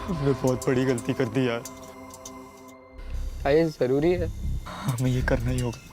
हमने बहुत बड़ी गलती कर दी यार। क्या ये जरूरी है? हमें ये करना ही होगा।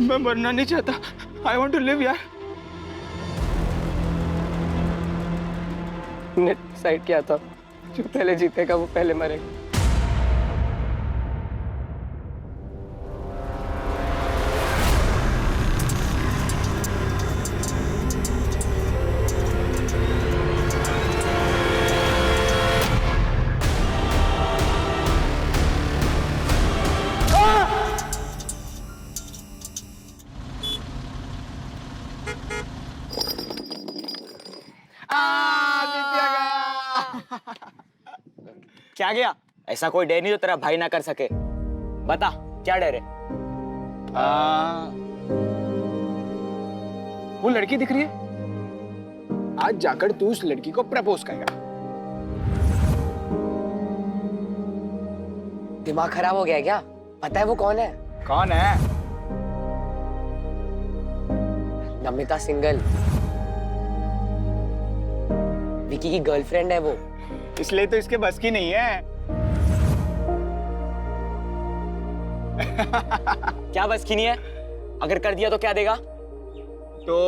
मैं मरना नहीं चाहता। आई वॉन्ट टू लिव यार। ने डिसाइड किया था जो पहले जीतेगा वो पहले मरेगा। क्या गया? ऐसा कोई डर नहीं जो तेरा भाई ना कर सके। बता क्या डर है? वो लड़की दिख रही है। आज जाकर तू उस लड़की को प्रपोज करेगा। दिमाग खराब हो गया है क्या? पता है वो कौन है? कौन है? नमिता सिंगल, विकी की गर्लफ्रेंड है वो। इसलिए तो इसके बस की नहीं है। क्या बस की नहीं है? अगर कर दिया तो क्या देगा? तो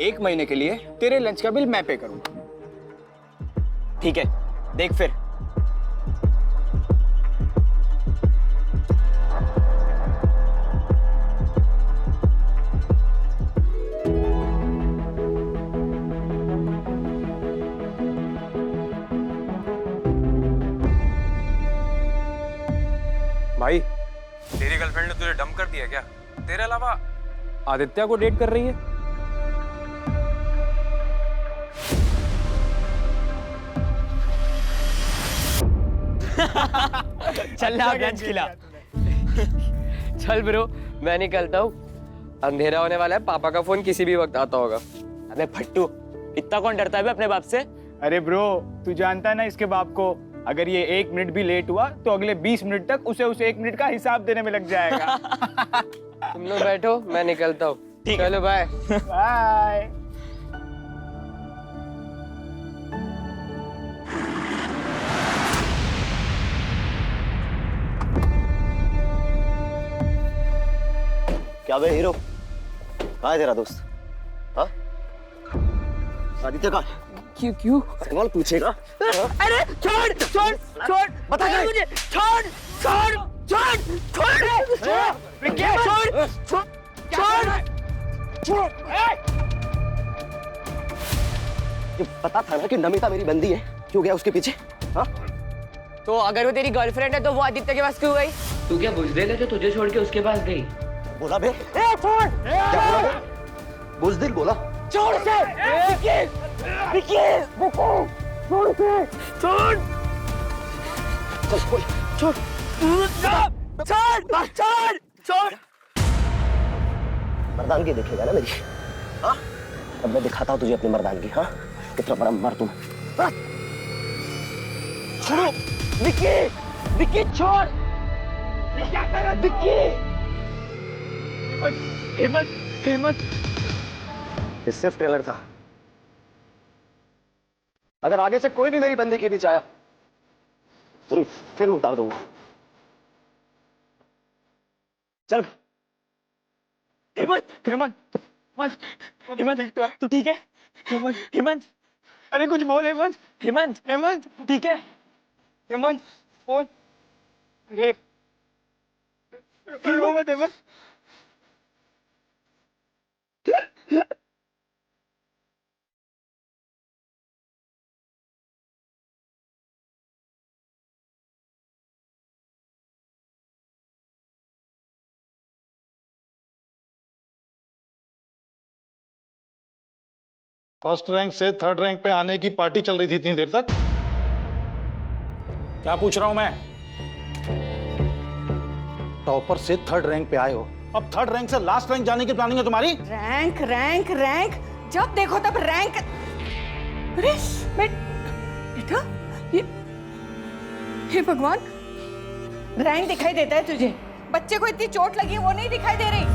1 महीने के लिए तेरे लंच का बिल मैं पे करूंगा। ठीक है, देख फिर। भाई, तेरी गर्लफ्रेंड ने तुझे डंप कर दिया क्या? तेरे अलावा आदित्य को डेट कर रही है? चल ना लंच खिला। चल ब्रो, मैं निकलता हूँ। अंधेरा होने वाला है, पापा का फोन किसी भी वक्त आता होगा। अबे फट्टू, इतना कौन डरता है बे अपने बाप से? अरे ब्रो, तू जानता है ना इसके बाप को। अगर ये 1 मिनट भी लेट हुआ तो अगले 20 मिनट तक उसे उस 1 मिनट का हिसाब देने में लग जाएगा। तुम लोग बैठो, मैं निकलता हूँ। ठीक है। चलो बाय। बाय। क्या बे हीरो, कहाँ है तेरा दोस्त? हाँ, आदित्य कहाँ है? क्यों क्यों? सवाल पूछेगा? अरे छोड़ छोड़ छोड़, बता क्या है? मुझे छोड़ छोड़ छोड़ छोड़ छोड़ छोड़ छोड़। ये पता था ना कि नमिता मेरी बंदी है, क्यों गया उसके पीछे? हाँ, तो अगर वो तेरी गर्लफ्रेंड है तो वो आदित्य के पास क्यों गई? तू क्या बुझदिल है जो तुझे छोड़ के उसके पास गई? बोला बे? छोड़! क्या बोला बे? बुज़दिल बोला? छोड़ से! विकी! छोड़ से! छोड़! चल बोल। छोड़! छोड़! छोड़! छोड़! मर्दानगी देखेगा ना मेरी? हाँ, अब मैं दिखाता हूँ तुझे अपनी मर्दानगी। हाँ, कितना बड़ा मर्द हूँ। हाँ? छोड़ो! विकी! विकी छोड़! क्या कर रहा है विकी? हेमंत! हेमंत! ये सिर्फ ट्रेलर था। अगर आगे से कोई भी मेरी बंदी के बीच आया तो फिर उतार दूंगा। चल। हेमंत, हेमंत, हेमंत, तू ठीक है? हेमंत, हेमंत, अरे कुछ बोल हेमंत, हेमंत, हेमंत, ठीक है? हेमंत, फोन, अरे, रो मत हेमंत। फर्स्ट रैंक से थर्ड रैंक पे आने की पार्टी चल रही थी इतनी देर तक। क्या पूछ रहा हूं मैं? टॉपर से थर्ड रैंक पे आए हो, अब थर्ड रैंक से लास्ट रैंक जाने की प्लानिंग है तुम्हारी? रैंक रैंक रैंक, जब देखो तब रैंक। अरे बेटा, ये भगवान, रैंक दिखाई देता है तुझे? बच्चे को इतनी चोट लगी है वो नहीं दिखाई दे रही?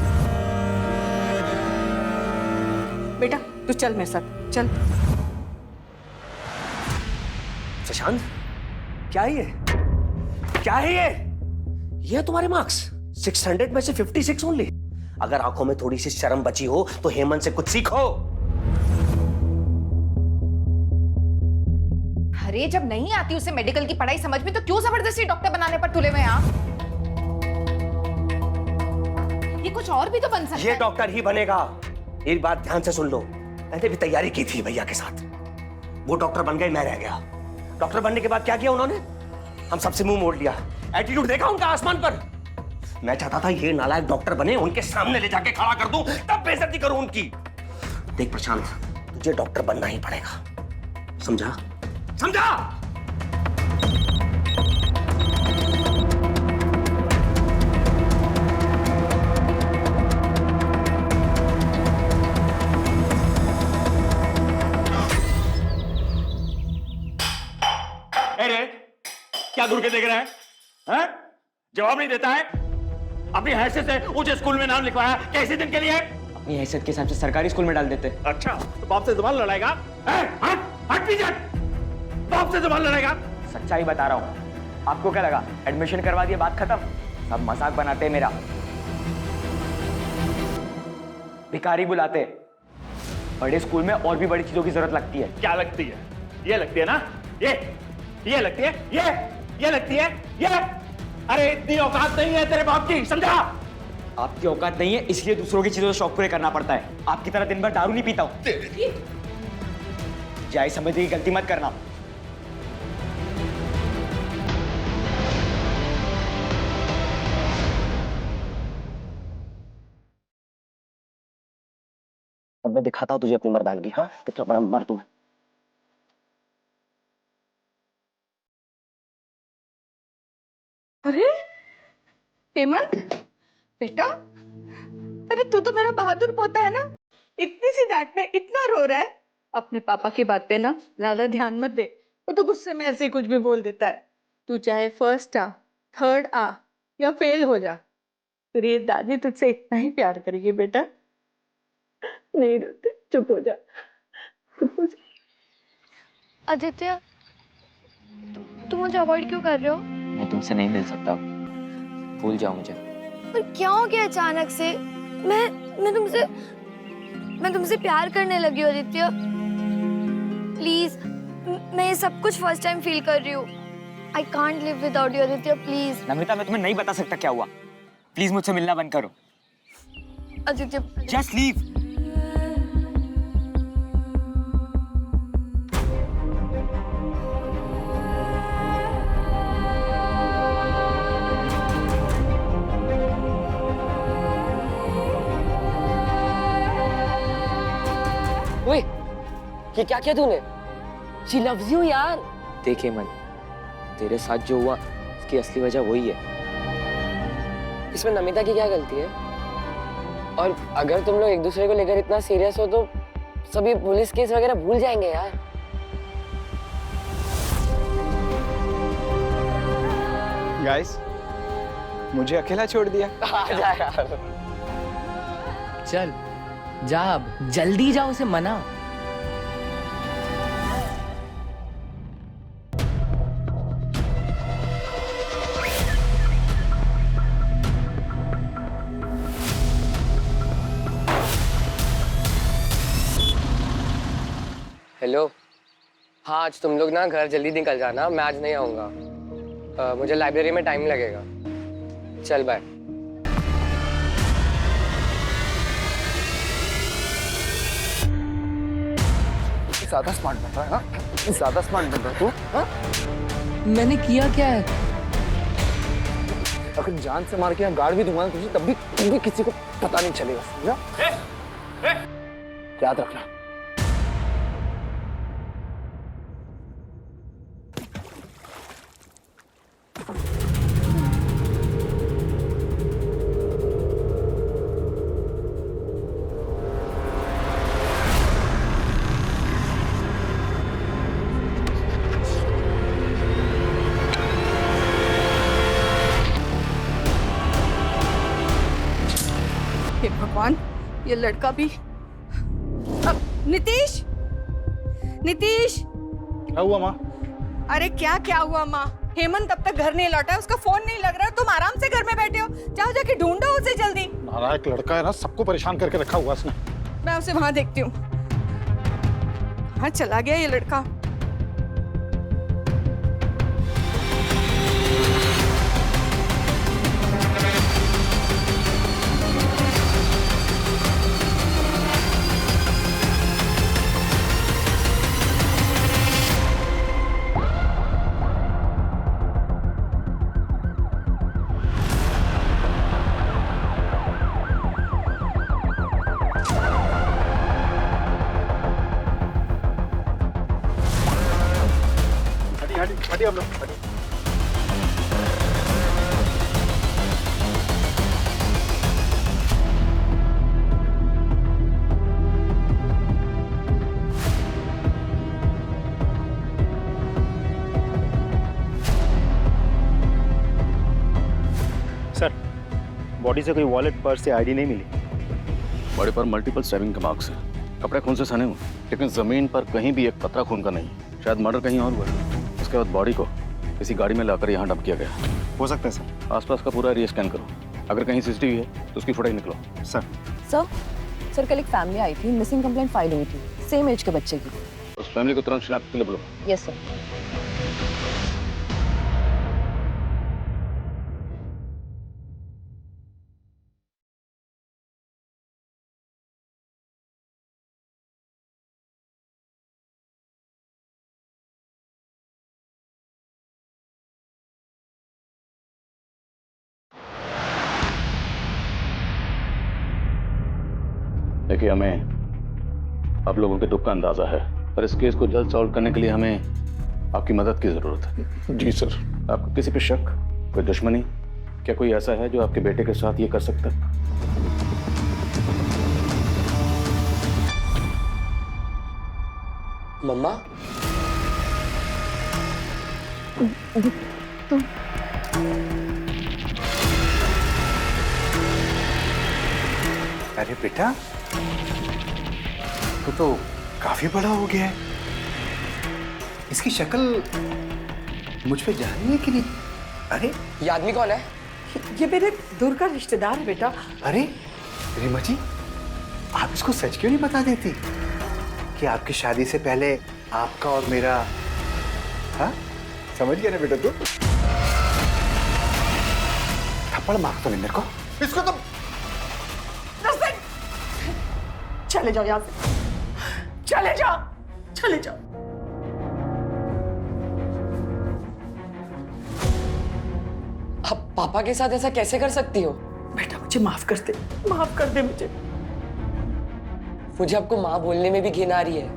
बेटा तू चल मेरे साथ, चल। प्रशांत, क्या है ये? क्या है ये? ये तुम्हारे मार्क्स 600 में से 56 ओनली। अगर आंखों में थोड़ी सी शर्म बची हो तो हेमंत से कुछ सीखो। अरे जब नहीं आती उसे मेडिकल की पढ़ाई समझ में तो क्यों जबरदस्ती डॉक्टर बनाने पर तुले हुए हैं आप? ये कुछ और भी तो बन सकता है। ये डॉक्टर ही बनेगा। एक बात ध्यान से सुन लो, मैंने भी तैयारी की थी भैया के साथ। वो डॉक्टर बन गए, मैं रह गया। डॉक्टर बनने के बाद क्या किया उन्होंने? हम सबसे मुंह मोड़ लिया। एटीट्यूड देखा उनका आसमान पर। मैं चाहता था ये नालायक डॉक्टर बने, उनके सामने ले जाके खड़ा कर दूं, तब बेइज्जती करूं उनकी। देख प्रशांत, तुझे डॉक्टर बनना ही पड़ेगा, समझा? समझा? अरे क्या घूर के देख रहे हैं? हैं? जवाब नहीं देता है? अपनी हैसियत से ऊंचे स्कूल में नाम लिखवाया, कैसे दिन के लिए? अपनी हैसियत के हिसाब से सरकारी स्कूल में डाल देते। अच्छा, तो बाप से जुबान लड़ाएगा? हट हट पीछे, बाप से जुबान लड़ाएगा? सच्चाई बता रहा हूँ। आपको क्या लगा एडमिशन करवा दिया बात खत्म? सब मजाक बनाते हैं मेरा। भिखारी बुलाते। बड़े स्कूल में और भी बड़ी चीजों की जरूरत लगती है। क्या लगती है? ये लगती है ना? ये लगती है? ये लगती है? ये? अरे इतनी औकात नहीं है तेरे बाप की, समझा? आपकी औकात नहीं है इसलिए दूसरों की चीजों से शौक पूरे करना पड़ता है। आपकी तरह दिन भर दारू नहीं पीता हूं। जाए समझने की गलती मत करना। अब मैं दिखाता हूँ तुझे अपनी मर्दानगी। हाँ, कितना बड़ा मर्द हूं मैं। अरे हेमंत बेटा, अरे तू तो मेरा बहादुर पोता है ना? इतनी सी डांट में इतना रो रहा है। अपने पापा की बात पे ना ज्यादा ध्यान मत दे, वो तो गुस्से में ऐसे ही कुछ भी बोल देता है। तू चाहे फर्स्ट आ, थर्ड आ या फेल हो जा, तेरी दादी तुझसे इतना ही प्यार करेगी बेटा। नहीं रोते, चुप हो जा, चुप हो जा। आदित्य, तुम मुझे अवॉइड क्यों कर रहे हो? मैं तुमसे नहीं मिल सकता, भूल जाओ मुझे। पर क्या हो गया अचानक से? मैं तुमसे प्यार करने लगी हूँ आदित्य। प्लीज, मैं ये सब कुछ फर्स्ट टाइम फील कर रही हूँ। I can't live without you Aditya, please. Namita, मैं तुम्हें नहीं बता सकता क्या हुआ। प्लीज मुझसे मिलना बंद करो। Aditya just leave. ओए, ये क्या किया तूने? She loves you यार। देखिए मन, तेरे साथ जो हुआ इसकी असली वजह वही है। इसमें नमिता की क्या गलती है? और अगर तुम लोग एक दूसरे को लेकर इतना सीरियस हो तो सभी पुलिस केस वगैरह भूल जाएंगे यार। गाइस, मुझे अकेला छोड़ दिया। आ जा यार। चल जा, अब जल्दी जा, उसे मना। हेलो, हाँ आज तुम लोग ना घर जल्दी निकल जाना, मैं आज नहीं आऊँगा। मुझे लाइब्रेरी में टाइम लगेगा। चल बाय। ज्यादा स्मार्ट बन रहा है ना, ज्यादा स्मार्ट बन रहा है तू। हाँ? मैंने किया क्या है? अगर जान से मार के यहाँ गाड़ भी दूंगा तुझे, तब भी किसी को पता नहीं चलेगा, समझा? याद रखना। हे भगवान, ये लड़का भी। अब नीतीश, नीतीश। क्या हुआ माँ? अरे क्या हुआ माँ? हेमंत अब तक घर नहीं लौटा है, उसका फोन नहीं लग रहा है, तुम आराम से घर में बैठे हो, जाओ जाके ढूंढो उसे जल्दी। नालायक लड़का है ना, सबको परेशान करके रखा हुआ उसने। मैं उसे वहां देखती हूँ। कहाँ चला गया ये लड़का? हटिए आप लोग, हटिए। सर, बॉडी से कोई वॉलेट, पर्स या आईडी नहीं मिली। बॉडी पर मल्टीपल स्टैबिंग के मार्क्स हैं। कपड़े खून से सने हुए, लेकिन जमीन पर कहीं भी एक कतरा खून का नहीं। शायद मर्डर कहीं और हुआ। उसके बाद बॉडी को किसी गाड़ी में लाकर यहाँ डंप किया गया। हो सकता है सर। आसपास का पूरा एरिया स्कैन करो। अगर कहीं सीसीटीवी है तो उसकी फुटेज निकलो। सर, सर कल एक फैमिली आई थी, मिसिंग कंप्लेंट फाइल हुई थी, सेम एज के बच्चे की। उस फैमिली को तुरंत शिनाख्त के लिए बुलाओ। Yes sir. देखिए, हमें आप लोगों के दुख का अंदाजा है, पर इस केस को जल्द सॉल्व करने के लिए हमें आपकी मदद की जरूरत है। जी सर। आपको किसी पे शक, कोई दुश्मनी, क्या कोई ऐसा है जो आपके बेटे के साथ ये कर सकता है? मम्मा, तुम अरे बेटा, तो काफी बड़ा हो गया है। इसकी शक्ल मुझ पे जा रही है कि नहीं? अरे ये आदमी कौन है? ये मेरे दूर का रिश्तेदार है बेटा। अरे रीमा जी, आप इसको सच क्यों नहीं बता देती कि आपकी शादी से पहले आपका और मेरा, हाँ समझ गया ना बेटा तू? थप्पड़ मार तो नहीं मेरे को, इसको तो। चले जाओ यहाँ से, चले जाओ, चले जाओ। आप पापा के साथ ऐसा कैसे कर सकती हो? बेटा मुझे माफ कर दे, माफ कर दे मुझे। मुझे आपको माँ बोलने में भी घिन आ रही है।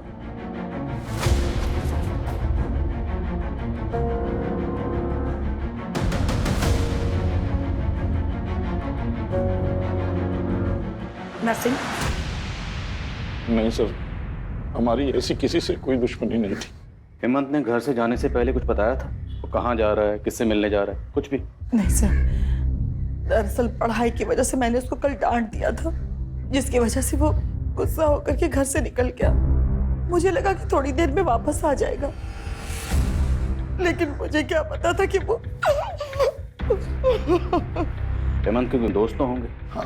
नरसिंह, नहीं सर, हमारी ऐसी किसी से कोई दुश्मनी नहीं थी। हेमंत ने घर से जाने से पहले कुछ बताया था? वो कहाँ जा रहा है, किससे मिलने जा रहा है, कुछ भी? नहीं सर, दरअसल पढ़ाई की वजह से मैंने उसको कल डांट दिया था, जिसकी वजह से वो गुस्सा होकर के घर से निकल गया। मुझे लगा कि थोड़ी देर में वापस आ जाएगा, लेकिन मुझे क्या पता था कि वो। हेमंत के दोस्त तो होंगे? हाँ,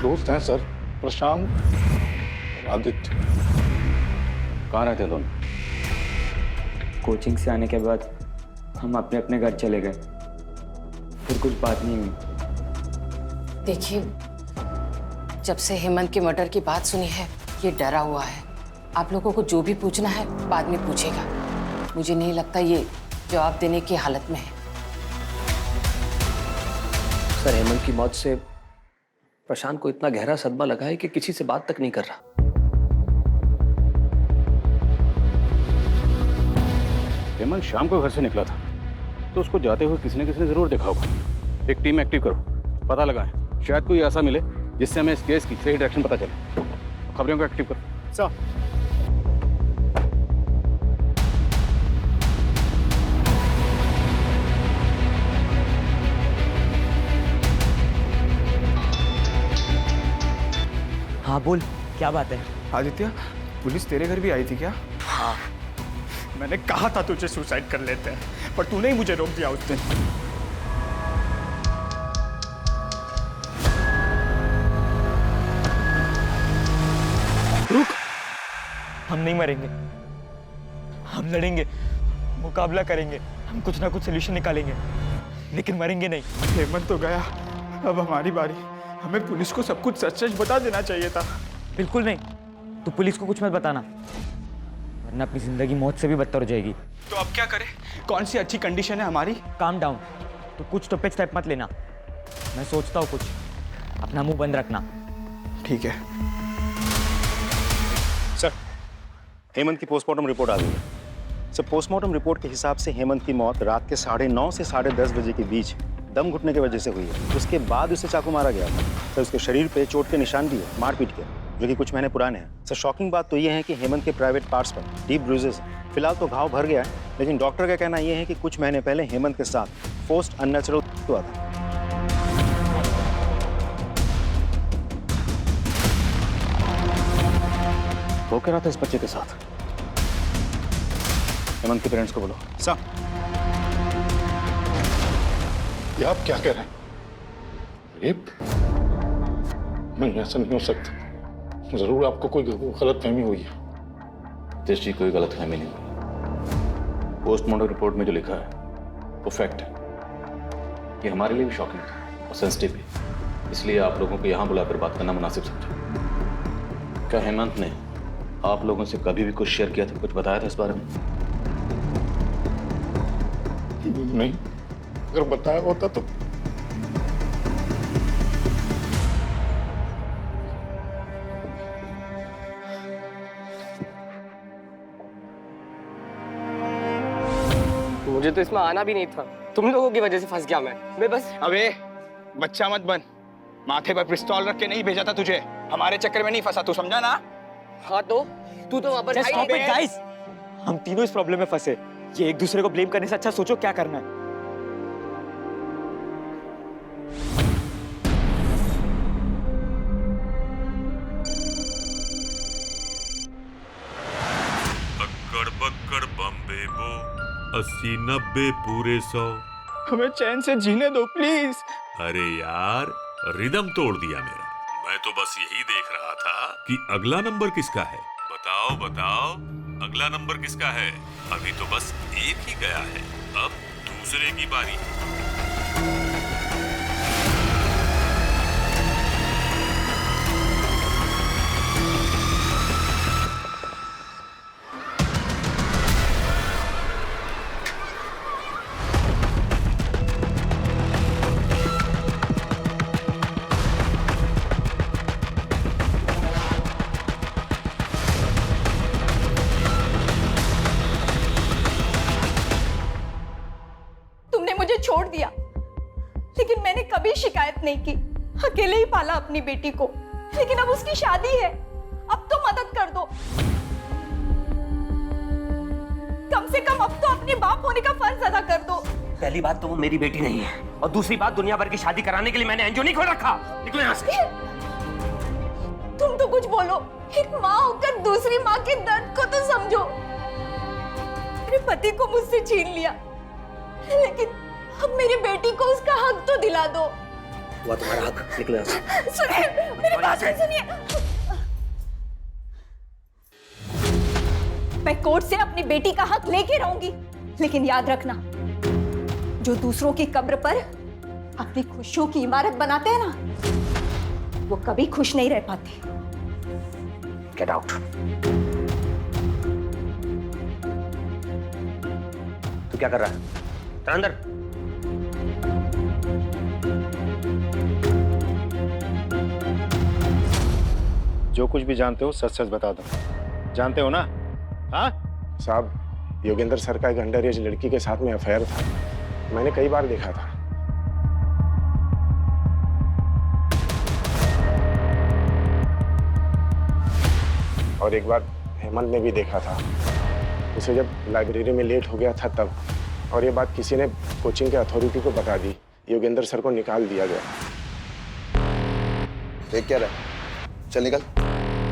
दोस्त हैं सर, प्रशांत, आदित्य। कहाँ रहते हैं दोनों? कोचिंग से आने के बाद हम अपने अपने घर चले गए, फिर कुछ बात नहीं हुई। देखिए, जब से हेमंत के मर्डर की बात सुनी है, ये डरा हुआ है। आप लोगों को जो भी पूछना है बाद में पूछेगा। मुझे नहीं लगता ये जवाब देने की हालत में है। सर, हेमंत की मौत से प्रशांत को इतना गहरा सदमा लगा है कि किसी से बात तक नहीं कर रहा। हेमंत शाम को घर से निकला था, तो उसको जाते हुए किसी ने जरूर देखा होगा। एक टीम एक्टिव करो, पता लगाएं, शायद कोई ऐसा मिले जिससे हमें इस केस की सही डायरेक्शन पता चले। खबरों को एक्टिव करो। सर, हाँ बोल, क्या बात है? आदित्य, पुलिस तेरे घर भी आई थी क्या? हाँ। मैंने कहा था तुझे सुसाइड कर लेते हैं, पर तूने ही मुझे रोक दिया उस दिन। रुक, हम नहीं मरेंगे, हम लड़ेंगे, मुकाबला करेंगे, हम कुछ ना कुछ सोल्यूशन निकालेंगे, लेकिन मरेंगे नहीं। हेमंत तो गया, अब हमारी बारी। हमें पुलिस को सब कुछ सच सच बता देना चाहिए था। बिल्कुल नहीं, तू पुलिस को कुछ मत बताना, वरना अपनी जिंदगी मौत से भी बदतर हो जाएगी। तो अब क्या करें? कौन सी अच्छी कंडीशन है हमारी? काम डाउन, तो कुछ टॉपिक स्टेप मत लेना, मैं सोचता हूँ कुछ, अपना मुंह बंद रखना। ठीक है सर। हेमंत की पोस्टमार्टम रिपोर्ट आ गई है सर। पोस्टमार्टम रिपोर्ट के हिसाब से हेमंत की मौत रात के 9:30 से 10:30 बजे के बीच दम घुटने की वजह से हुई है। उसके बाद उसे चाकू मारा गया था सर। उसके शरीर पे चोट के निशान भी है, मारपीट के, जो कि कुछ महीने पुराने हैं सर। शॉकिंग बात तो ये है कि हेमंत के प्राइवेट पार्ट्स पर डीप ब्रूजेस हैं। फिलहाल तो घाव भर गया है, लेकिन डॉक्टर का कहना यह है कि कुछ महीने पहले हेमंत के साथ फोर्स्ड अननेचुरल हुआ था। वो कह रहा था इस बच्चे के साथ। हेमंत के पेरेंट्स को बोलो। सर, ये आप क्या कह रहे हैं? रेप? नहीं, ऐसा नहीं हो सकता। जरूर आपको कोई गलतफहमी हुई है। तेज जी, कोई गलतफहमी नहीं हुई। पोस्टमार्टम रिपोर्ट में जो लिखा है वो फैक्ट है। ये हमारे लिए भी शॉकिंग था और सेंसिटिव भी, इसलिए आप लोगों को यहाँ बुलाकर बात करना मुनासिब समझा। क्या हेमंत ने आप लोगों से कभी भी कुछ शेयर किया था, कुछ बताया था इस बारे में? नहीं, अगर बताया होता तो मुझे तो इसमें आना भी नहीं था, तुम लोगों की वजह से फंस गया मैं बस। अबे बच्चा मत बन, माथे पर पिस्तौल रख के नहीं भेजा था तुझे, हमारे चक्कर में नहीं फंसा, तू समझा ना? हाँ तो तू तो वापस गाइस, हम तीनों इस प्रॉब्लम में फंसे। ये एक दूसरे को ब्लेम करने से अच्छा सोचो क्या करना है। अक्कड़ बक्कड़ बम्बे बो 80 90 पूरे 100। हमें चैन से जीने दो प्लीज। अरे यार, रिदम तोड़ दिया मेरा। मैं तो बस यही देख रहा था कि अगला नंबर किसका है। बताओ बताओ, अगला नंबर किसका है? अभी तो बस एक ही गया है, अब दूसरे की बारी। छोड़ दिया, लेकिन मैंने कभी शिकायत नहीं की। अकेले ही पाला अपनी बेटी को, लेकिन अब उसकी शादी है, अब तो मदद कर दो। कम से कम अब तो अपने बाप होने का फर्ज अदा कर दो। पहली बात तो वो मेरी बेटी नहीं है, और दूसरी बात दुनिया भर की शादी कराने के लिए मैंने एनजीओ नहीं खोल रखा। निकलो यहाँ से। तुम तो कुछ बोलो, एक माँ होकर दूसरी माँ के दर्द को तो समझो। मेरे पति को मुझसे छीन लिया, लेकिन अब मेरी बेटी को उसका हक तो दिला दो। वो तुम्हारा हक, निकलो यहाँ से। सुनिए, मेरी बात सुनिए। मैं कोर्ट से अपनी बेटी का हक लेके रहूंगी, लेकिन याद रखना, जो दूसरों की कब्र पर अपनी खुशियों की इमारत बनाते हैं ना, वो कभी खुश नहीं रह पाते। Get out. क्या कर रहा है? चल अंदर। जो कुछ भी जानते हो सच सच बता दो। जानते हो ना? हाँ साहब, योगेंद्र सर का एक अंडर एज लड़की के साथ में अफेयर था। मैंने कई बार देखा था। और एक बार हेमंत ने भी देखा था उसे, जब लाइब्रेरी में लेट हो गया था तब। और ये बात किसी ने कोचिंग के अथॉरिटी को बता दी। योगेंद्र सर को निकाल दिया गया। देख क्या रहा है? चल निकल।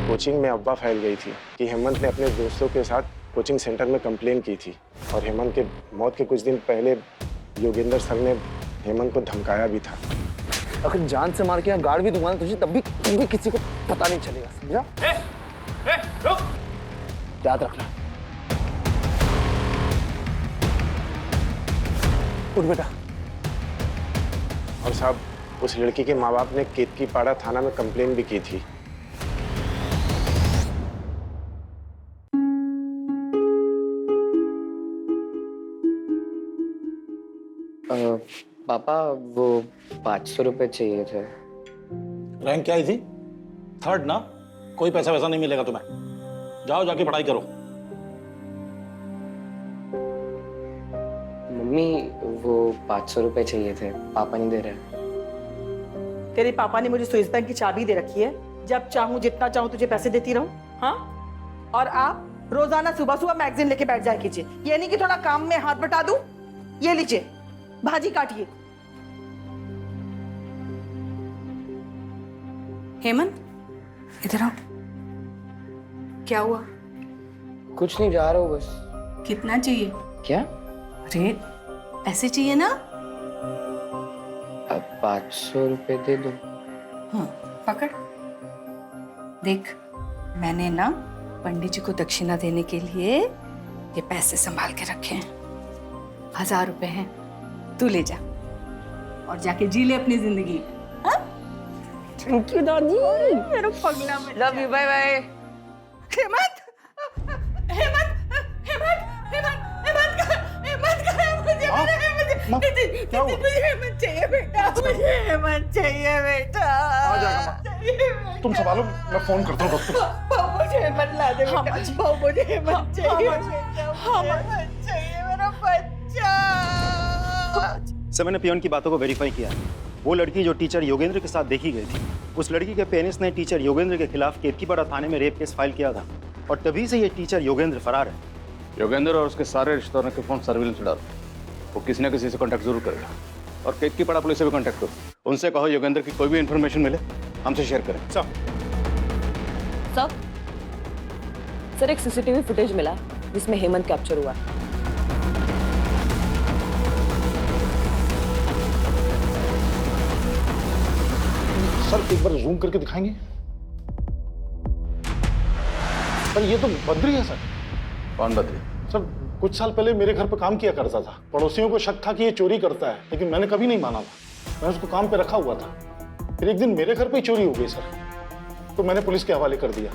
कोचिंग में अफवाह फैल गई थी कि हेमंत ने अपने दोस्तों के साथ कोचिंग सेंटर में कंप्लेन की थी। और हेमंत के मौत के कुछ दिन पहले योगेंद्र सर ने हेमंत को धमकाया भी था। अगर जान से मार के यहाँ गाड़ भी दूंगा ना तुझे, तब भी किसी को पता नहीं चलेगा, समझा? रुक! याद रखना। उठ बेटा। और साहब, उस लड़की के माँ बाप ने केतकीपाड़ा थाना में कंप्लेन भी की थी। पापा वो 500 रुपए चाहिए थे। रैंक क्या आई थी? 3rd ना? कोई पैसा वैसा नहीं मिलेगा तुम्हें। जाओ जाके पढ़ाई करो। मम्मी वो 500 रुपए चाहिए थे, पापा नहीं दे रहे। तेरे पापा ने मुझे स्विस बैंक की चाबी दे रखी है, जब चाहूं जितना चाहूं तुझे पैसे देती रहूं। हाँ, और आप रोजाना सुबह सुबह मैगजीन लेके बैठ जाया कीजिए। ये नहीं कि थोड़ा काम में हाथ बटा दूं। ये लीजिए, भाजी काटिए। हेमंत, इधर आओ। क्या हुआ? कुछ नहीं, जा रहा हूँ बस। कितना चाहिए? क्या? अरे पैसे चाहिए ना? अब 500 रुपए दे दो। हाँ, पकड़। देख, मैंने ना पंडित जी को दक्षिणा देने के लिए ये पैसे संभाल के रखे हैं। 1000 रुपए हैं, तू ले जा और जाके जी ले अपनी जिंदगी। थैंक यू दादी। मेरा पगला बच्चा। Love you, bye bye. Hemant, Hemant, Hemant, Hemant, Hemant मुझे हेमंत चाहिए बेटा। मुझे हेमंत चाहिए बेटा। आ जाएगा माँ। तुम संभालो, मैं फोन करता हूँ डॉक्टर। मुझे हेमंत ला दे बेटा। मुझे हेमंत चाहिए बेटा। हेमंत चाहिए मेरा बच्चा। सर, मैंने पियोन की बातों को वेरीफाई किया। वो लड़की जो टीचर योगेंद्र के साथ देखी गई थी, उस लड़की के पेरेंट्स ने टीचर योगेंद्र के खिलाफ केतकीपाड़ा थाने में रेप केस फाइल किया था। और तभी से ये टीचर योगेंद्र फरार है। योगेंद्र और उसके सारे रिश्तेदारों के फोन सर्विलेंस डाल। वो किसी न किसी से कांटेक्ट जरूर करेगा। और केतकीपाड़ा पुलिस से भी कांटेक्ट करो। उनसे कहो योगेंद्र की कोई भी इंफॉर्मेशन मिले हमसे शेयर करें। सर, एक सीसीटीवी फुटेज मिला जिसमें हेमंत कैप्चर हुआ। सर एक बार जूम करके दिखाएंगे? सर ये तो बद्री है सर। कौन बद्री? सर कुछ साल पहले मेरे घर पे काम किया करता था। पड़ोसियों को शक था कि ये चोरी करता है, लेकिन मैंने कभी नहीं माना था। मैं उसको काम पे रखा हुआ था। फिर एक दिन मेरे घर पे ही चोरी हो गई सर, तो मैंने पुलिस के हवाले कर दिया।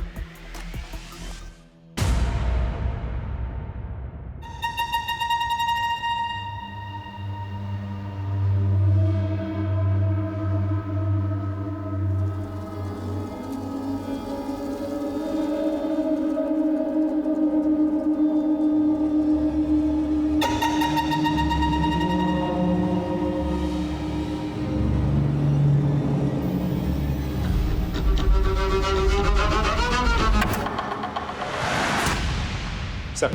सर,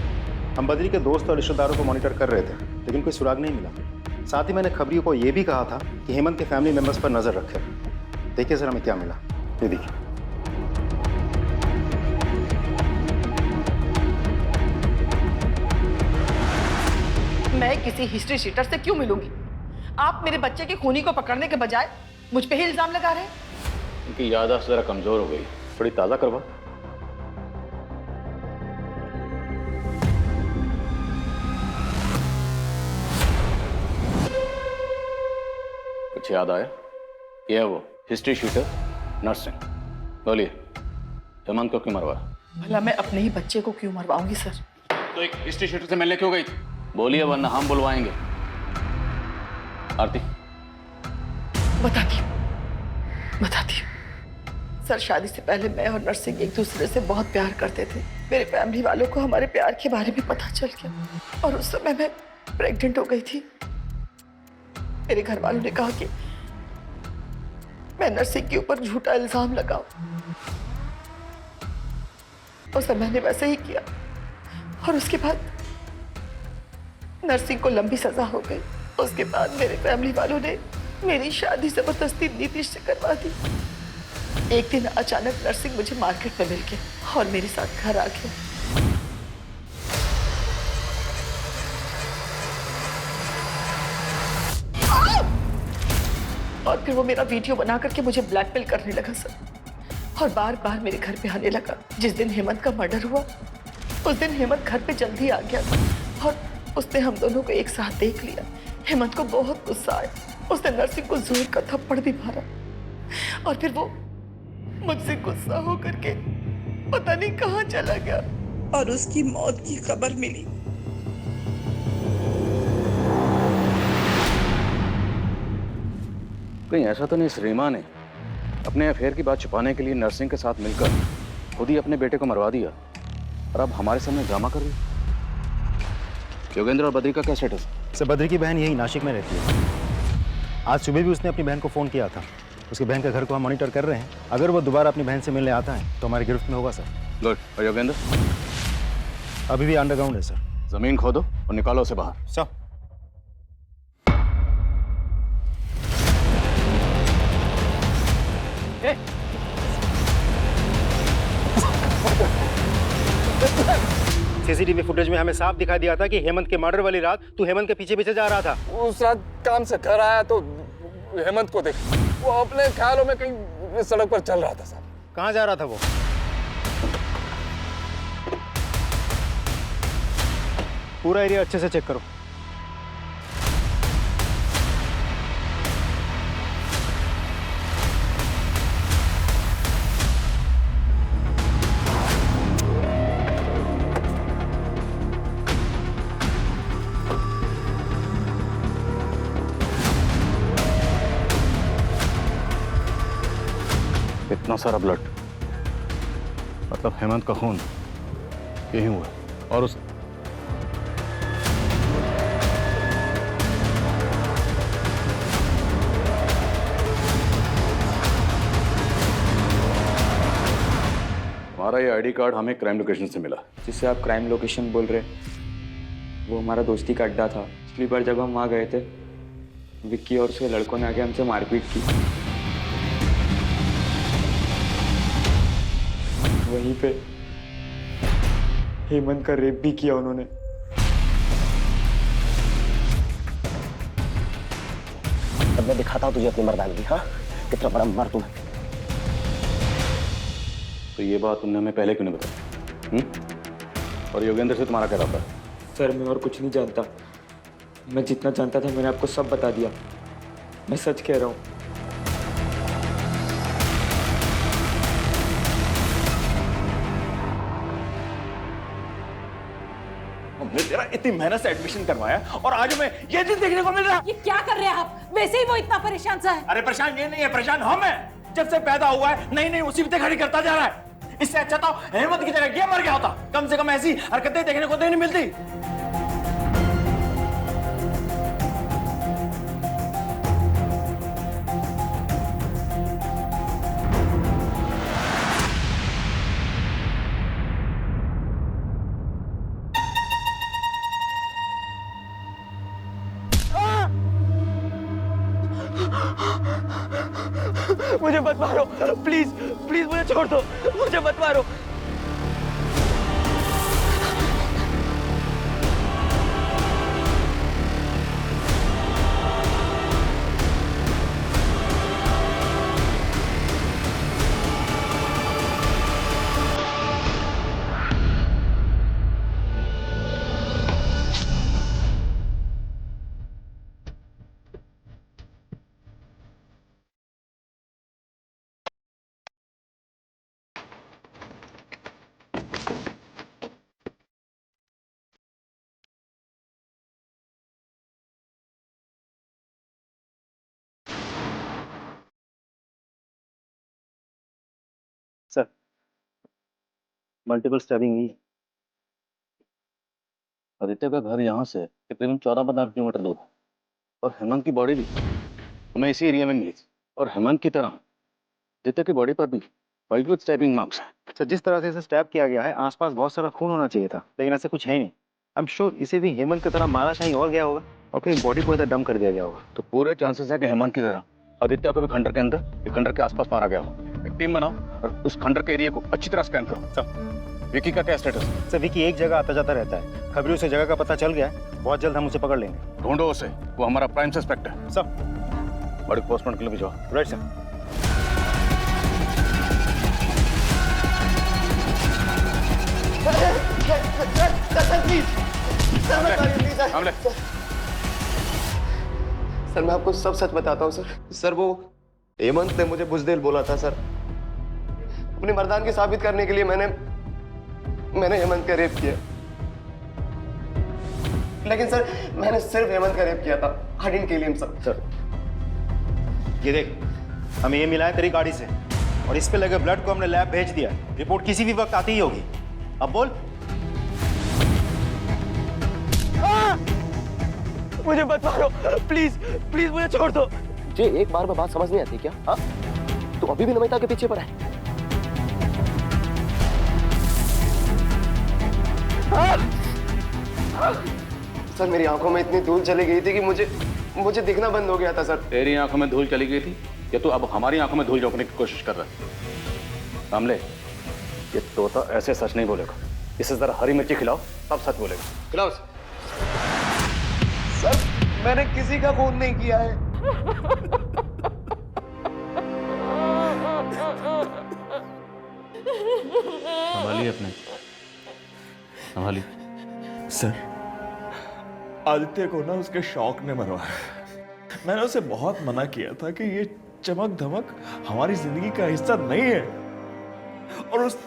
हम बद्री के दोस्त और रिश्तेदारों को मॉनिटर कर रहे थे, लेकिन कोई सुराग नहीं मिला। साथ ही मैंने खबरियों को यह भी कहा था कि हेमंत के फैमिली मेंबर्स पर नजर रखें। देखिए सर, हमें क्या मिला, ये देखिए। मैं किसी हिस्ट्री शीटर से क्यों मिलूंगी? आप मेरे बच्चे के खूनी को पकड़ने के बजाय मुझ पे ही इल्जाम लगा रहे हैं। उनकी याददाश्त जरा कमजोर हो गई, थोड़ी ताजा करवा। कुछ याद आया? ये है वो हिस्ट्री शीटर नर्सिंग। बोलिए, हेमंत को क्यों मरवाया? भला मैं अपने ही बच्चे को क्यों मरवाऊंगी सर? तो एक हिस्ट्री शीटर से मिलने क्यों गई? बोलिए वरना हम बुलवाएंगे। आरती, बताती हूँ। सर, शादी से पहले मैं और नरसिंह एक दूसरे से बहुत प्यार करते थे। मेरे फैमिली वालों को हमारे प्यार के बारे में पता चल गया और उस समय मैं प्रेग्नेंट हो गई थी। मेरे घर वालों ने कहा कि मैं नरसिंह के ऊपर झूठा इल्जाम लगाऊं। और सर, मैंने वैसे ही किया और उसके बाद नरसिंह को लंबी सजा हो गई। उसके बाद मेरे फैमिली वालों ने मेरी शादी जबरदस्ती नीतीश से करवा दी। एक दिन अचानक नरसिंह मुझे मार्केट में मिल गया और मेरे साथ घर आ गया। और फिर वो मेरा वीडियो बना करके मुझे ब्लैकमेल करने लगा सर, और बार बार मेरे घर पे आने लगा। जिस दिन हेमंत का मर्डर हुआ उस दिन हेमंत घर पे जल्दी आ गया था और उसने हम दोनों को एक साथ देख लिया। हेमंत को बहुत गुस्सा आया, उसने नरसिंह को जोर का थप्पड़ भी मारा और फिर वो मुझसे गुस्सा होकर के पता नहीं कहाँ चला गया और उसकी मौत की खबर मिली। कहीं ऐसा तो नहीं रीमा ने अपने अफेयर की बात छुपाने के लिए नरसिंह के साथ मिलकर खुद ही अपने बेटे को मरवा दिया और अब हमारे सामने ड्रामा कर रही है? योगेंद्र और बद्री का क्या स्टेटस? सर, बद्री की बहन यही नासिक में रहती है। आज सुबह भी उसने अपनी बहन को फ़ोन किया था। उसकी बहन के घर को हम मॉनिटर कर रहे हैं। अगर वो दोबारा अपनी बहन से मिलने आता है तो हमारी गिरफ्त में होगा सर। गुड। और योगेंद्र? अभी भी अंडरग्राउंड है सर। जमीन खोदो और निकालो उसे बाहर। सर। सीसीटीवी फुटेज में हमें साफ दिखाई दिया था कि हेमंत के मर्डर वाली रात तू हेमंत के पीछे पीछे जा रहा था। उस रात काम से घर आया तो हेमंत को देख, वो अपने ख्यालों में कहीं सड़क पर चल रहा था साहब। कहाँ जा रहा था वो? पूरा एरिया अच्छे से चेक करो। इतना सारा ब्लड, मतलब हेमंत का खून यही हुआ। और उस हमारा ये आईडी कार्ड हमें क्राइम लोकेशन से मिला। जिससे आप क्राइम लोकेशन बोल रहे, वो हमारा दोस्ती का अड्डा था। पिछली बार जब हम वहाँ गए थे, विक्की और उसके लड़कों ने आके हमसे मारपीट की। वहीं पे हेमंत का रेप भी किया उन्होंने। अब मैं दिखाता हूँ तुझे अपनी मर्दानगी। हाँ, कितना बड़ा मर्द हूँ। तो ये बात तुमने हमें पहले क्यों नहीं बताई? और योगेंद्र से तुम्हारा क्या रहा? सर, मैं और कुछ नहीं जानता। मैं जितना जानता था मैंने आपको सब बता दिया। मैं सच कह रहा हूँ। हमने तेरा इतनी मेहनत से एडमिशन करवाया और आज हमें ये दिन देखने को मिल रहा है। ये क्या कर रहे हैं आप? वैसे ही वो इतना परेशान सा है। अरे परेशान ये नहीं है, परेशान हम हैं। जब से पैदा हुआ है नई नई मुसीबतें खड़ी करता जा रहा है। इससे अच्छा तो हेमंत की जगह ये मर गया होता। कम से कम ऐसी हरकतें देखने को तो नहीं मिलती। मुझे मत मारो, प्लीज प्लीज मुझे छोड़ दो, मुझे मत मारो। मल्टीपल स्टैबिंग हुई। आदित्य का घर यहाँ से तकरीबन 14-15 किलोमीटर दूर है और हेमंत की बॉडी भी हमें इसी एरिया में मिली थी। और हेमंत की तरह आदित्य की बॉडी पर भी मल्टीपल स्टैबिंग मार्क्स हैं। सर, जिस तरह से इसे स्टैब किया गया है आसपास बहुत सारा खून होना चाहिए था, लेकिन ऐसा कुछ है ही नहीं। आई एम श्योर इसे भी हेमंत की तरह मारा कहीं और गया होगा और कहीं बॉडी को इधर डंप कर दिया गया होगा। तो पूरे चांसेस है कि हेमंत की तरह आदित्य को भी खंडर के अंदर या खंडर के आसपास मारा गया हो। एक टीम बनाओ और उस खंडर के एरिया को अच्छी तरह स्कैन करो। सब विकी का क्या स्टेटस है? सर, विकी एक जगह आता जाता रहता है, खबरों से जगह का पता चल गया है, बहुत जल्द हम उसे पकड़ लेंगे। ढूंढो उसे, वो हमारा प्राइम सस्पेक्ट है। सब बॉडी पोस्टमार्टम के लिए भिजवाओ। Right sir. सर मैं आपको सब सच बताता हूँ सर। सर वो हेमंत ने मुझे बुजदिल बोला था सर। अपनी मर्दानगी साबित करने के लिए मैंने हेमंत का रेप किया। लेकिन सर मैंने सिर्फ हेमंत का रेप किया था। I didn't kill him sir. ये देख, हमें ये मिला है तेरी गाड़ी से और इस पे लगे ब्लड को हमने लैब भेज दिया। रिपोर्ट किसी भी वक्त आती ही होगी। अब बोल। मुझे मत मारो, प्लीज प्लीज मुझे छोड़ दो। जी एक बार में बात समझ नहीं आती क्या? हाँ तो अभी भी नमिता के पीछे पड़ा है। सर मेरी आंखों में इतनी धूल चली गई थी कि मुझे दिखना बंद हो गया था सर। तेरी आंखों में धूल चली गई थी या तू अब हमारी आंखों में धूल झोंकने की कोशिश कर रहा है? कामले, ये तोता ऐसे सच नहीं बोलेगा। इसे जरा हरी मिर्ची खिलाओ तब सच बोलेगा। खिलाओ उसे। सर मैंने किसी का खून नहीं किया है। संभालिए अपने, संभालिए। सर, आदित्य को ना उसके शौक ने मरवाया। मैंने उसे बहुत मना किया था कि ये चमक धमक हमारी जिंदगी का हिस्सा नहीं है और उस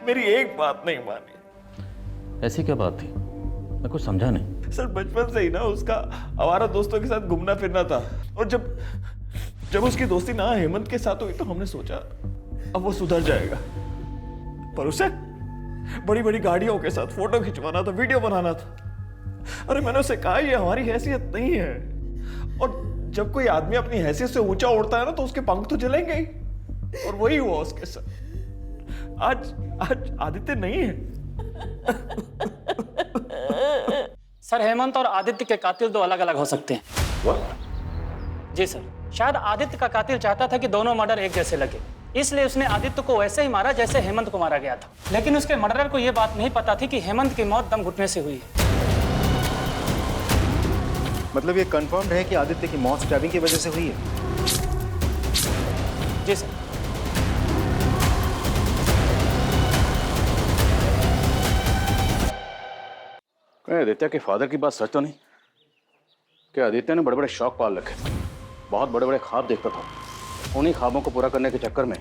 मेरी एक बात नहीं मानी। ऐसी क्या बात थी? मैं कुछ समझा नहीं। सर बचपन से ही ना उसका आवारा दोस्तों के साथ घूमना फिरना था और जब उसकी दोस्ती ना हेमंत के साथ हुई तो हमने सोचा अब वो सुधर जाएगा। पर उसे बड़ी बड़ी गाड़ियों के साथ फोटो खिंचवाना था, वीडियो बनाना था। अरे मैंने उसे कहा ये हमारी हैसियत नहीं है। और जब कोई आदमी अपनी हैसियत से ऊंचा उड़ता है ना तो उसके पंख तो जलेंगे ही। और वही हुआ उसके साथ। आज आदित्य नहीं है। सर हेमंत और आदित्य के कातिल दो अलग अलग हो सकते हैं। जी सर, शायद आदित्य का कातिल चाहता था कि दोनों मर्डर एक जैसे लगे, इसलिए उसने आदित्य को वैसे ही मारा जैसे हेमंत को मारा गया था। लेकिन उसके मर्डरर को यह बात नहीं पता थी कि हेमंत की मौत दम घुटने से हुई है। मतलब ये कंफर्म्ड है कि आदित्य की मौत स्टैबिंग की वजह से हुई है? जी सर। आदित्य के फादर की बात सच तो नहीं? क्या आदित्य ने बड़े बड़े शौक पाल रखे थे, बहुत बड़े बड़े ख्वाब देखता था। उन्हीं ख्वाबों को पूरा करने के चक्कर में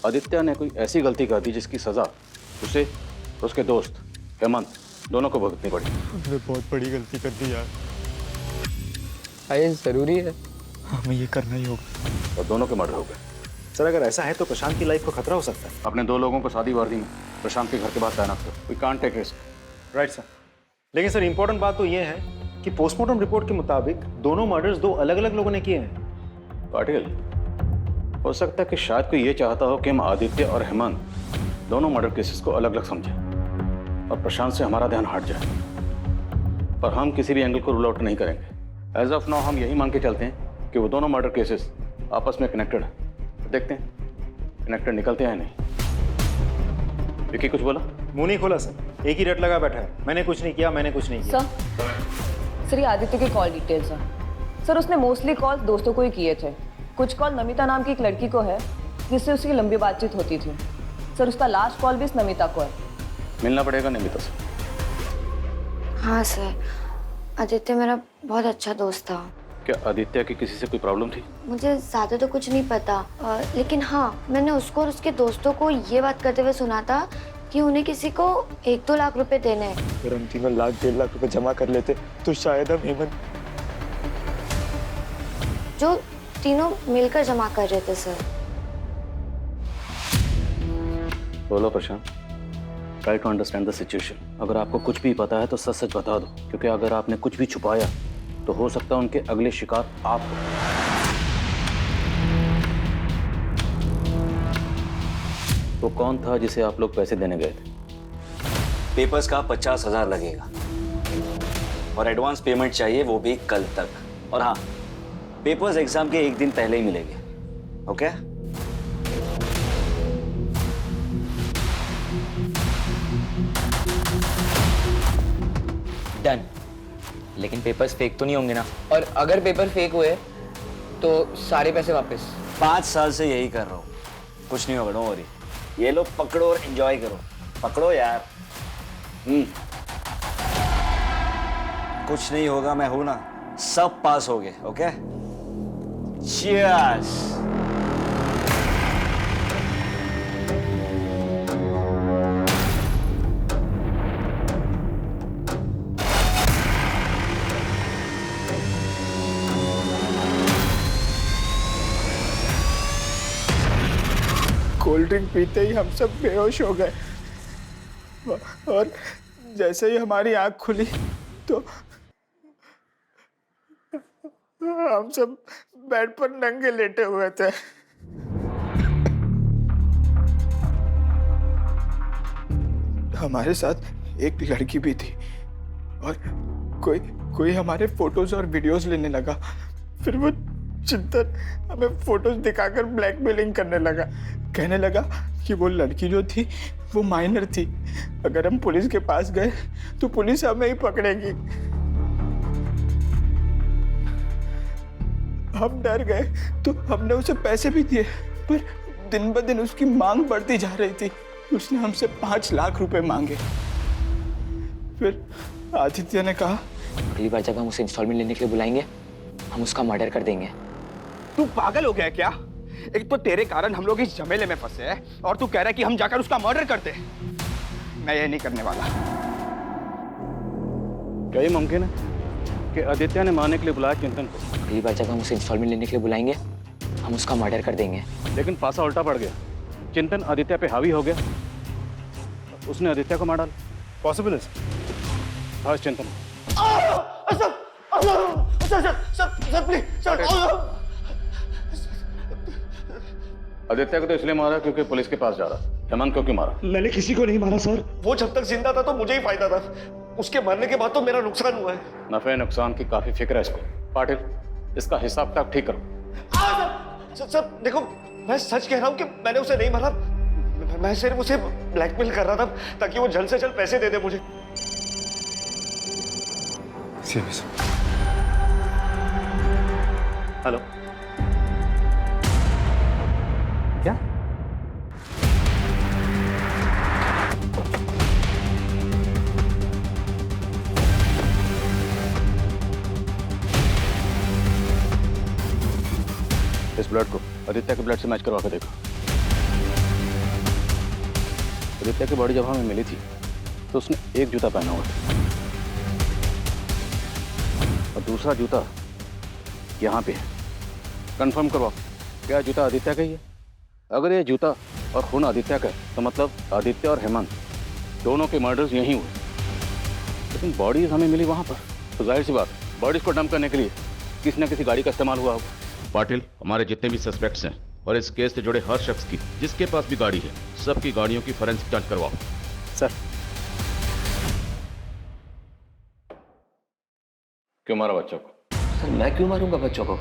आदित्य ने कोई ऐसी गलती कर दी जिसकी सजा उसे और उसके दोस्त हेमंत दोनों को भुगतनी पड़ी। हमने बहुत बड़ी गलती कर दी यार। ये जरूरी है। हमें ये करना ही होगा। और दोनों के मर्डर हो गए। सर अगर ऐसा है तो प्रशांत की लाइफ को खतरा हो सकता है। अपने दो लोगों को शादी वर्दी में प्रशांत के घर के बाद तैनात करो। We can't take risk. Right sir. लेकिन सर इंपॉर्टेंट बात तो ये है कि पोस्टमार्टम रिपोर्ट के मुताबिक दोनों मर्डर्स दो अलग अलग लोगों ने किए हैं। पाटिल, हो सकता है कि शायद कोई ये चाहता हो कि हम आदित्य और हेमंत दोनों मर्डर केसेस को अलग अलग समझें और प्रशांत से हमारा ध्यान हट जाए। पर हम किसी भी एंगल को रूल आउट नहीं करेंगे। एज ऑफ नाउ हम यही मान के चलते हैं कि वो दोनों मर्डर केसेस आपस में कनेक्टेड हैं। देखते हैं कनेक्टेड निकलते हैं नहीं। विकी कुछ बोला? मुंह नहीं खोला सर, एक ही रट लगा बैठा है। मैंने कुछ नहीं किया, मैंने कुछ नहीं किया। सर ये आदित्य की कॉल डिटेल्स हैं। सर उसने मोस्टली कॉल दोस्तों को ही किए थे। कुछ कॉल नमिता नाम की एक लड़की को है जिससे उसकी लंबी बातचीत होती थी। सर उसका लास्ट कॉल भी इस नमिता को है। मिलना पड़ेगा नमिता से। हाँ सर, आदित्य मेरा बहुत अच्छा दोस्त था। क्या आदित्य की किसी से कोई प्रॉब्लम थी? मुझे ज़्यादा तो कुछ नहीं पता, लेकिन हाँ मैंने उसको और उसके दोस्तों को ये बात करते हुए सुना था कि उन्हें किसी को 1-2 लाख रुपए देने हैं। अगर हम तीनों 1-1.5 लाख रुपए जमा कर लेते तो शायद हम हेमंत जो तीनों मिलकर जमा कर रहे थे सर। बोलो Prashant, try to understand the situation. अगर आपको कुछ भी पता है तो सच सच बता दो, क्योंकि अगर आपने कुछ भी छुपाया तो हो सकता है उनके अगले शिकार आप हो। वो कौन था जिसे आप लोग पैसे देने गए थे? पेपर्स का 50,000 लगेगा और एडवांस पेमेंट चाहिए, वो भी कल तक। और हाँ, पेपर्स एग्जाम के एक दिन पहले ही मिलेंगे। ओके? डन। लेकिन पेपर्स फेक तो नहीं होंगे ना? और अगर पेपर फेक हुए तो सारे पैसे वापस? 5 साल से यही कर रहा हूँ, कुछ नहीं होगा, डोंट वरी। ये लो पकड़ो और एंजॉय करो। पकड़ो यार। कुछ नहीं होगा, मैं हूं ना, सब पास हो गए। ओके? चीयर्स। कोल्ड ड्रिंक पीते ही हम सब बेहोश हो गए और जैसे ही हमारी आंख खुली तो हम सब बेड पर नंगे लेटे हुए थे। हमारे साथ एक लड़की भी थी और कोई हमारे फोटोज और वीडियोस लेने लगा। फिर वो चिंतन हमें फोटोज दिखाकर ब्लैकमेलिंग करने लगा। कहने लगा कि वो लड़की जो थी वो माइनर थी, अगर हम पुलिस के पास गए तो पुलिस हमें ही पकड़ेगी। हम डर गए तो हमने उसे पैसे भी दिए, पर दिन ब दिन उसकी मांग बढ़ती जा रही थी। उसने हमसे 5 लाख रुपए मांगे। फिर आदित्य ने कहा, अगली बार जब हम उसे इंस्टॉलमेंट लेने के लिए बुलाएंगे, हम उसका मर्डर कर देंगे। तू पागल हो गया क्या? एक तो तेरे कारण हम लोग इस झमेले में फंसे हैं और तू कह रहा है कि हम जाकर उसका मर्डर करते हैं। मैं ये नहीं करने वाला। क्या ये मुमकिन है कि आदित्य ने मारने के लिए बुलाया चिंतन को? अगली बार जब हम उसे इंस्टॉलमेंट लेने के लिए बुलाएंगे, हम उसका मर्डर कर देंगे। लेकिन पासा उल्टा पड़ गया। चिंतन आदित्य पे हावी हो गया, उसने आदित्य को मार डाला। पॉसिबल है? हाँ चिंतन। Sir please sir. आदित्य को तो इसलिए मारा क्योंकि पुलिस के पास जा रहा। हेमंत को क्यों मारा? मैंने किसी को नहीं मारा सर। वो जब तक जिंदा था तो मुझे ही फायदा था, उसके मरने के बाद तो मेरा नुकसान हुआ है। नफे नुकसान की काफी फिक्र है इसको। पाटिल, इसका हिसाब किताब ठीक करो। सर देखो, मैं सच कह रहा हूँ कि मैंने उसे नहीं मारा। मैं सिर्फ उसे ब्लैकमेल कर रहा था ताकि वो जल्द से जल्द पैसे दे दे मुझे। हेलो, क्या? इस ब्लड को आदित्य के ब्लड से मैच करवा के देखो। आदित्य की बॉडी जब हमें मिली थी तो उसने एक जूता पहना हुआ था और दूसरा जूता यहाँ पे है। कंफर्म करवाओ, क्या जूता आदित्य का ही है? अगर ये जूता और खून आदित्य का है तो मतलब आदित्य और हेमंत दोनों के मर्डर्स यहीं हुए। लेकिन बॉडीज हमें मिली वहाँ पर, तो जाहिर सी बात बॉडीज को डंप करने के लिए किसी न किसी गाड़ी का इस्तेमाल हुआ होगा। पाटिल, हमारे जितने भी सस्पेक्ट्स हैं और इस केस से जुड़े हर शख्स की जिसके पास भी गाड़ी है, सबकी गाड़ियों की फोरेंसिक जांच करवाओ। सर। क्यों मारा बच्चों को? सर मैं क्यों मारूंगा बच्चों को?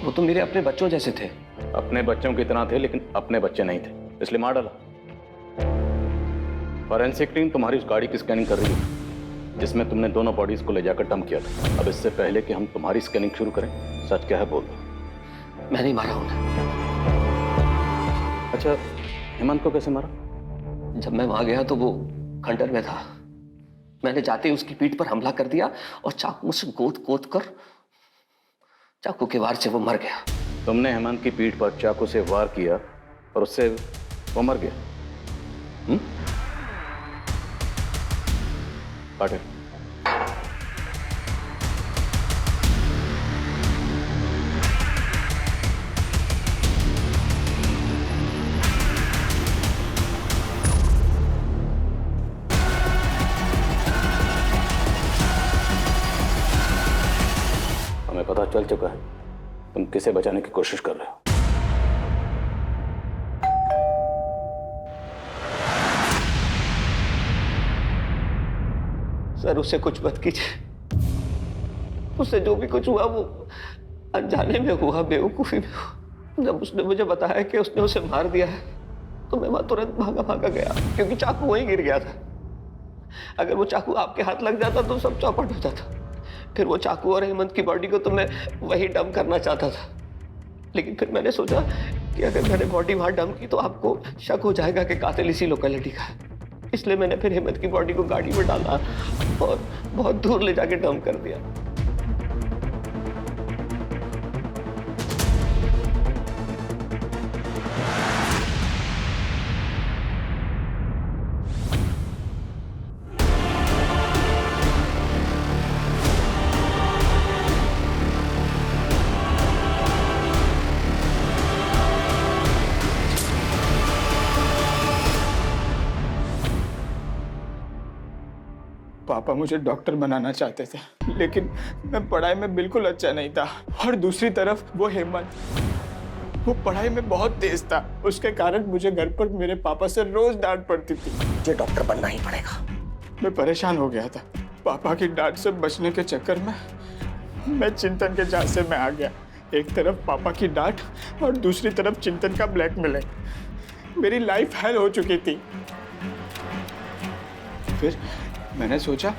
वो तो मेरे अपने बच्चों जैसे थे। अपने बच्चों की तरह थे लेकिन अपने बच्चे नहीं थे, इसलिए मार डाला। फॉरेंसिक टीम तुम्हारी उस गाड़ी की स्कैनिंग कर रही है जिसमें तुमने दोनों बॉडीज को ले जाकर डंप किया था। अब इससे पहले कि हम तुम्हारी स्कैनिंग शुरू करें, सच क्या है बोल दो। मैं नहीं मारा हूं। अच्छा, हेमंत को कैसे मारा? जब मैं वहां गया तो वो खंडर में था। मैंने जाते ही उसकी पीठ पर हमला कर दिया और चाकू से गोद कर चाकू के वार से वो मर गया। तुमने हेमंत की पीठ पर चाकू से वार किया और उससे वो मर गया? पाटिल, चल चुका है, तुम किसे बचाने की कोशिश कर रहे हो? सर उससे कुछ मत कीजिए, उससे जो भी कुछ हुआ वो अनजाने में हुआ, बेवकूफी में हुआ। जब उसने मुझे बताया कि उसने उसे मार दिया है तो मैं वहां तुरंत भागा गया, क्योंकि चाकू वहीं गिर गया था। अगर वो चाकू आपके हाथ लग जाता तो सब चौपट हो जाता। फिर वो चाकू और हेमंत की बॉडी को तो मैं वही डंप करना चाहता था, लेकिन फिर मैंने सोचा कि अगर मैंने बॉडी वहां डंप की तो आपको शक हो जाएगा कि कातिल इसी लोकेलिटी का है। इसलिए मैंने फिर हेमंत की बॉडी को गाड़ी में डाला और बहुत दूर ले जाके डंप कर दिया। पापा मुझे डॉक्टर बनाना चाहते थे, लेकिन मैं पढ़ाई में बिल्कुल अच्छा नहीं था। और दूसरी तरफ वो हेमंत, वो पढ़ाई में बहुत तेज था। उसके कारण मुझे घर पर मेरे पापा से रोज डांट पड़ती थी। मुझे डॉक्टर बनना ही पड़ेगा। मैं परेशान हो गया था। पापा की डांट से बचने के चक्कर में मैं चिंतन के झांसे में आ गया। एक तरफ पापा की डांट और दूसरी तरफ चिंतन का ब्लैकमेलिंग। मेरी लाइफ हेल हो चुकी थी। फिर मैंने सोचा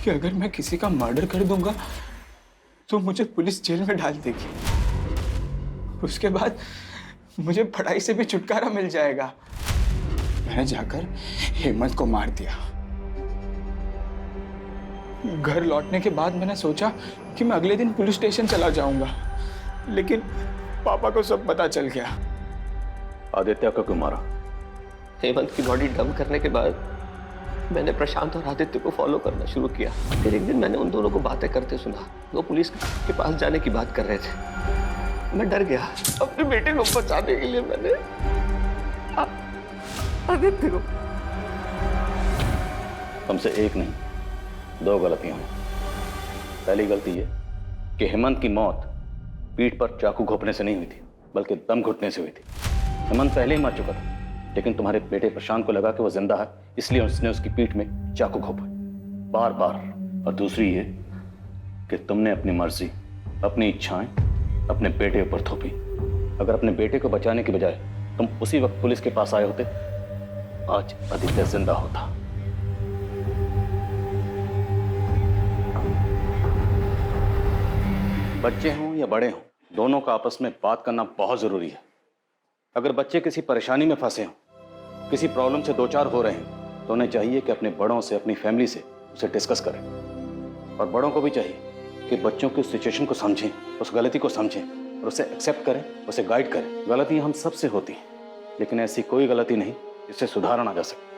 कि अगर मैं किसी का मर्डर कर दूंगा तो मुझे पुलिस जेल में डाल देगी। उसके बाद मुझे पढ़ाई से भी छुटकारा मिल जाएगा। मैंने जाकर हेमंत को मार दिया। घर लौटने के बाद मैंने सोचा कि मैं अगले दिन पुलिस स्टेशन चला जाऊंगा, लेकिन पापा को सब पता चल गया। आदित्य को क्यों मारा? हेमंत की बॉडी डंप करने के बाद मैंने प्रशांत और आदित्य को फॉलो करना शुरू किया। फिर एक दिन मैंने उन दोनों को बातें करते सुना। वो पुलिस के पास जाने की बात कर रहे थे। मैं डर गया। अपने बेटे को बचाने के लिए मैंने आदित्य को। तुमसे एक नहीं, दो गलतियां हुई। पहली गलती ये कि हेमंत की मौत पीठ पर चाकू घोंपने से नहीं हुई थी, बल्कि दम घुटने से हुई थी। हेमंत पहले ही मर चुका था, लेकिन तुम्हारे बेटे प्रशांत को लगा कि वो जिंदा है, इसलिए उसने उसकी पीठ में चाकू घोंपा बार बार। और दूसरी ये कि तुमने अपनी मर्जी, अपनी इच्छाएं अपने बेटे ऊपर थोपी। अगर अपने बेटे को बचाने की बजाय तुम उसी वक्त पुलिस के पास आए होते, आज आदित्य जिंदा होता। बच्चे हों या बड़े हों, दोनों का आपस में बात करना बहुत जरूरी है। अगर बच्चे किसी परेशानी में फंसे हों, किसी प्रॉब्लम से दो चार हो रहे हैं, तो उन्हें चाहिए कि अपने बड़ों से, अपनी फैमिली से उसे डिस्कस करें। और बड़ों को भी चाहिए कि बच्चों की सिचुएशन को समझें, उस गलती को समझें और उसे एक्सेप्ट करें, उसे गाइड करें। गलतियां हम सबसे होती हैं, लेकिन ऐसी कोई गलती नहीं जिससे सुधारा ना जा सके।